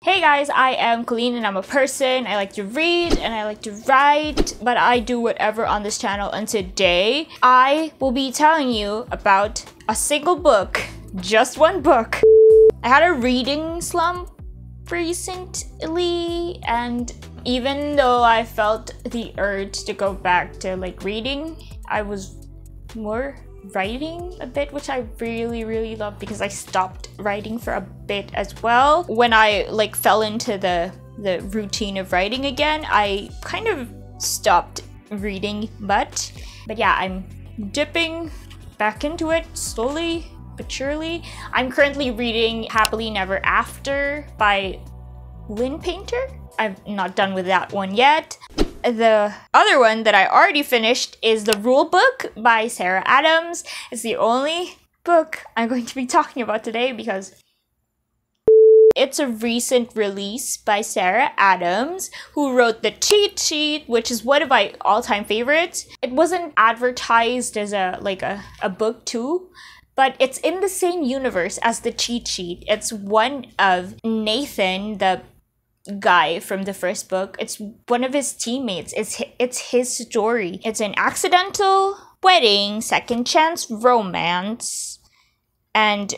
Hey guys, I am Colleen and I'm a person. I like to read and I like to write, but I do whatever on this channel. And today, I will be telling you about a single book, just one book. I had a reading slump recently, and even though I felt the urge to go back to reading, I was more writing a bit, which I really love because I stopped writing for a bit as well. When I fell into the routine of writing again, I kind of stopped reading, but yeah, I'm dipping back into it slowly but surely. I'm currently reading Happily Never After by Lynn Painter. I'm not done with that one yet. The other one that I already finished is The Rule Book by Sarah Adams. It's the only book I'm going to be talking about today because it's a recent release by Sarah Adams, who wrote The Cheat Sheet, which is one of my all-time favorites. It wasn't advertised as a book too, but it's in the same universe as The Cheat Sheet. It's one of Nathan, the guy from the first book. It's one of his teammates. It's his story. It's an accidental wedding, second chance romance, and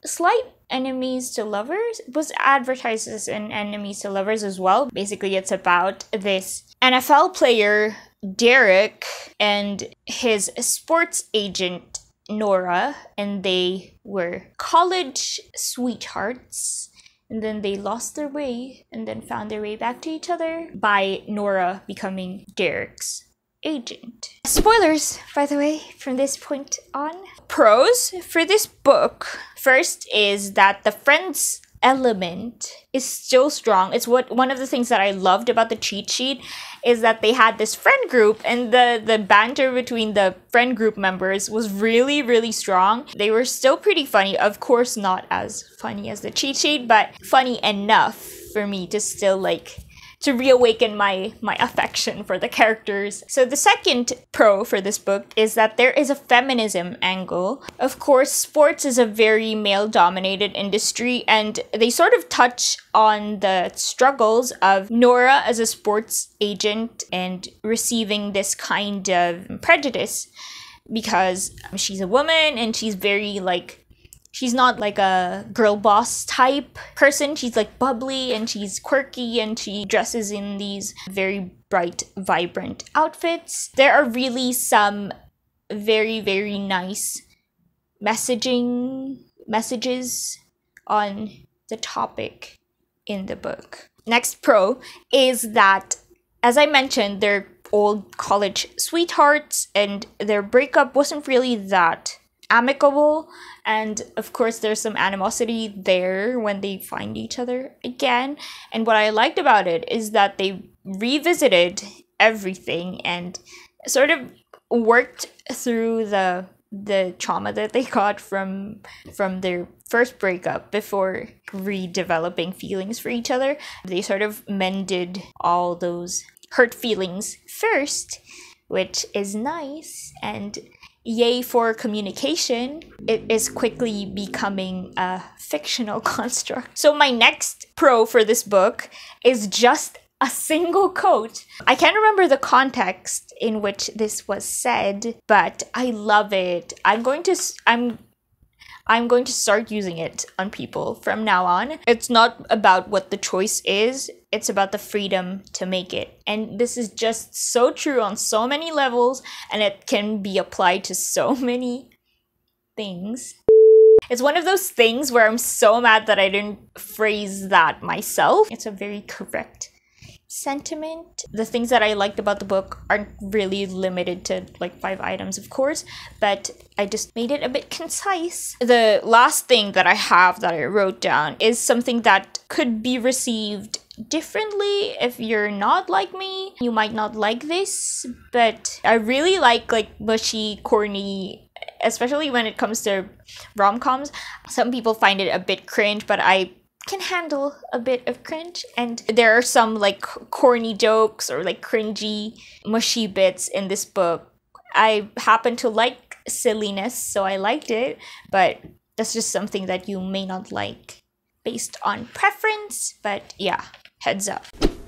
slight enemies to lovers. It was advertised as an enemies to lovers as well. Basically, it's about this NFL player, Derek, and his sports agent, Nora, and they were college sweethearts. And then they lost their way and then found their way back to each other by Nora becoming Derek's agent. Spoilers, by the way, from this point on. Pros for this book. First is that the friends element is still strong. It's one of the things that I loved about The Cheat Sheet is that they had this friend group, and the banter between the friend group members was really strong. They were still pretty funny. Of course, not as funny as The Cheat Sheet, but funny enough for me to still to reawaken my affection for the characters. So the second pro for this book is that there is a feminism angle. Of course, sports is a very male-dominated industry, and they sort of touch on the struggles of Nora as a sports agent and receiving this kind of prejudice because she's a woman and she's very she's not a girl boss type person. She's bubbly and she's quirky and she dresses in these very bright, vibrant outfits. There are really some very nice messages on the topic in the book. Next pro is that, as I mentioned, they're old college sweethearts and their breakup wasn't really that amicable, and of course there's some animosity there when they find each other again. And what I liked about it is that they revisited everything and sort of worked through the trauma that they got from their first breakup before redeveloping feelings for each other. They sort of mended all those hurt feelings first, which is nice, and yay for communication. It is quickly becoming a fictional construct. So my next pro for this book is just a single quote. I can't remember the context in which this was said, but I love it. I'm going to start using it on people from now on. It's not about what the choice is, it's about the freedom to make it. And this is just so true on so many levels, and it can be applied to so many things. It's one of those things where I'm so mad that I didn't phrase that myself. It's a very correct sentiment. The things that I liked about the book aren't really limited to 5 items, of course, but I just made it a bit concise. The last thing that I have that I wrote down is something that could be received differently. If you're not like me, you might not like this, but I really like mushy, corny, especially when it comes to rom-coms. Some people find it a bit cringe, but I can handle a bit of cringe, and there are some corny jokes or cringy, mushy bits in this book. I happen to like silliness, so I liked it, but that's just something that you may not like based on preference, but yeah, heads up.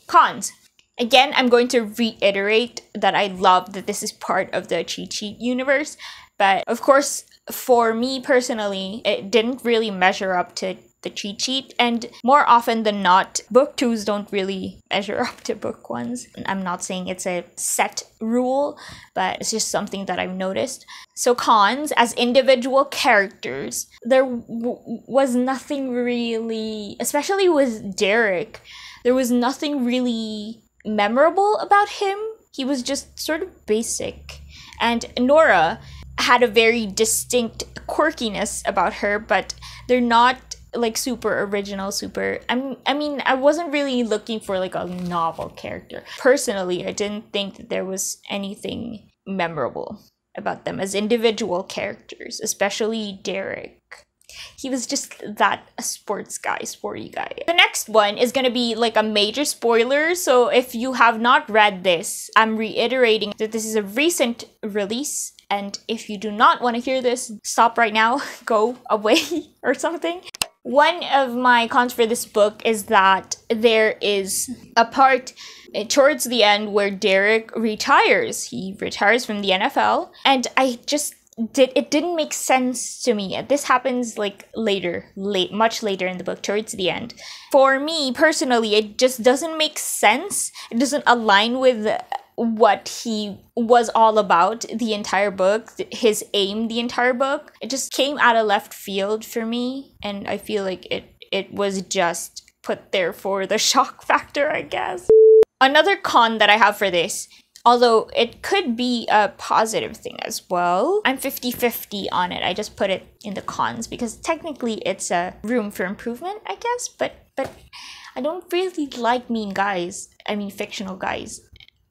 Cons. Again, I'm going to reiterate that I love that this is part of the cheat sheet universe, but of course, for me personally, it didn't really measure up to the cheat sheet, and more often than not, book 2s don't really measure up to book 1s. I'm not saying it's a set rule, but it's just something that I've noticed. So cons, as individual characters, there was nothing really, especially with Derek, there was nothing really memorable about him. He was just sort of basic. And Nora had a very distinct quirkiness about her, but they're not like super original, I mean, I wasn't really looking for like a novel character. Personally, I didn't think that there was anything memorable about them as individual characters, especially Derek. He was just that sporty guy. The next one is gonna be like a major spoiler, so if you have not read this, I'm reiterating that this is a recent release, and if you do not want to hear this, stop right now, go away or something. One of my cons for this book is that there is a part towards the end where Derek retires. He retires from the NFL, and it didn't make sense to me. This happens like much later in the book, towards the end. For me personally, it just doesn't make sense. It doesn't align with what he was all about the entire book, his aim the entire book. It just came out of left field for me, and I feel like it was just put there for the shock factor, I guess. Another con that I have for this, although it could be a positive thing as well, I'm 50-50 on it. I just put it in the cons because technically it's a room for improvement, I guess, but I don't really like mean guys. I mean fictional guys.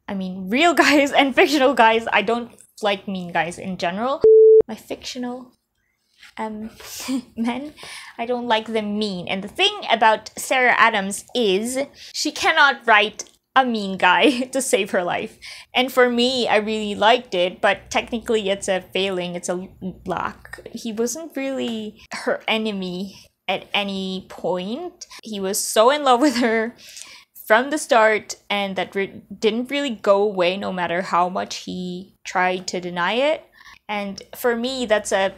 I mean real guys and fictional guys. I don't like mean guys in general. My fictional men, I don't like them mean. And the thing about Sarah Adams is she cannot write a mean guy to save her life. And for me, I really liked it, but technically it's a failing, it's a lack. He wasn't really her enemy at any point. He was so in love with her from the start, and that didn't really go away no matter how much he tried to deny it. And for me, that's a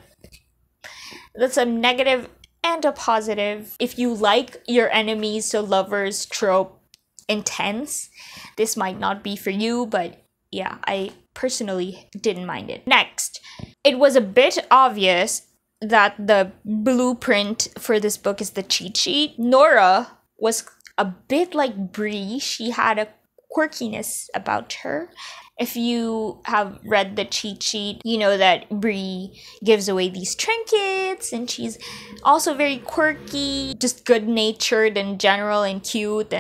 negative and a positive. If you like your enemies to lovers trope intense, this might not be for you, but yeah, I personally didn't mind it. Next, it was a bit obvious that the blueprint for this book is the cheat sheet. Nora was a bit like Bree. She had a quirkiness about her. If you have read the cheat sheet, you know that Bree gives away these trinkets, and she's also very quirky, just good-natured in general and cute,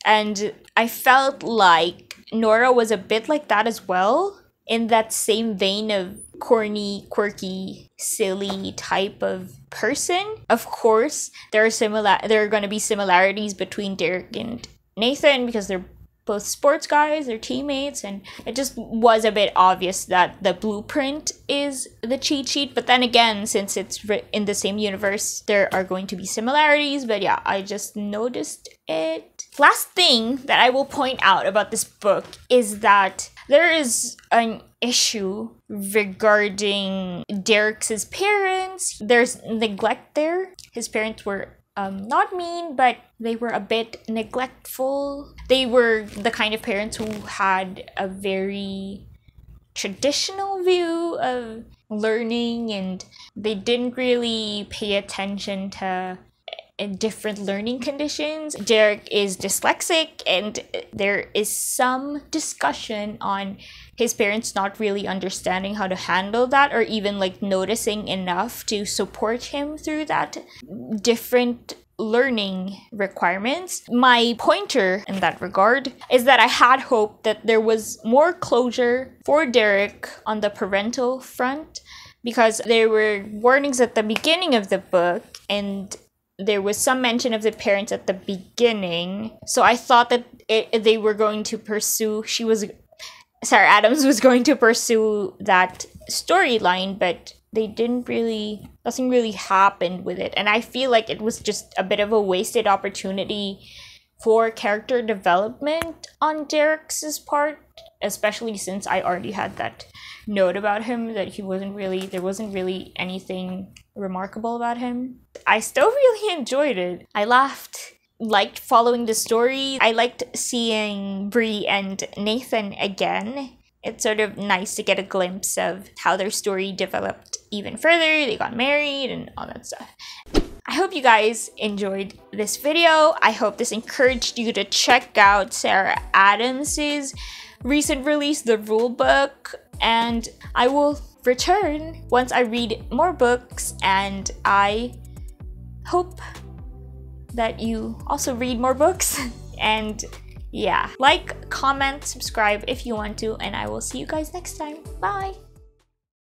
and I felt like Nora was a bit like that as well, in that same vein of corny, quirky, silly type of person. Of course, there are going to be similarities between Derek and Nathan because they're both sports guys, they're teammates, and it just was a bit obvious that the blueprint is the cheat sheet. But then again, since it's in the same universe, there are going to be similarities. But yeah, I just noticed it. Last thing that I will point out about this book is that there is an issue regarding Derek's parents. There's neglect there. His parents were not mean, but they were a bit neglectful. They were the kind of parents who had a very traditional view of learning, and they didn't really pay attention to different learning conditions. Derek is dyslexic, and there is some discussion on his parents not really understanding how to handle that, or even like noticing enough to support him through that different learning requirements. My pointer in that regard is that I had hoped that there was more closure for Derek on the parental front, because there were warnings at the beginning of the book, and there was some mention of the parents at the beginning. So I thought that they were going to pursue, Sarah Adams was going to pursue that storyline, but nothing really happened with it. And I feel like it was just a bit of a wasted opportunity for character development on Derek's part, especially since I already had that note about him that there wasn't really anything remarkable about him. I still really enjoyed it. I laughed, liked following the story. I liked seeing Bree and Nathan again. It's sort of nice to get a glimpse of how their story developed even further. They got married and all that stuff. I hope you guys enjoyed this video. I hope this encouraged you to check out Sarah Adams's recent release, The Rulebook, and I will return once I read more books, and I hope that you also read more books. And yeah, like, comment, subscribe if you want to, and I will see you guys next time. Bye!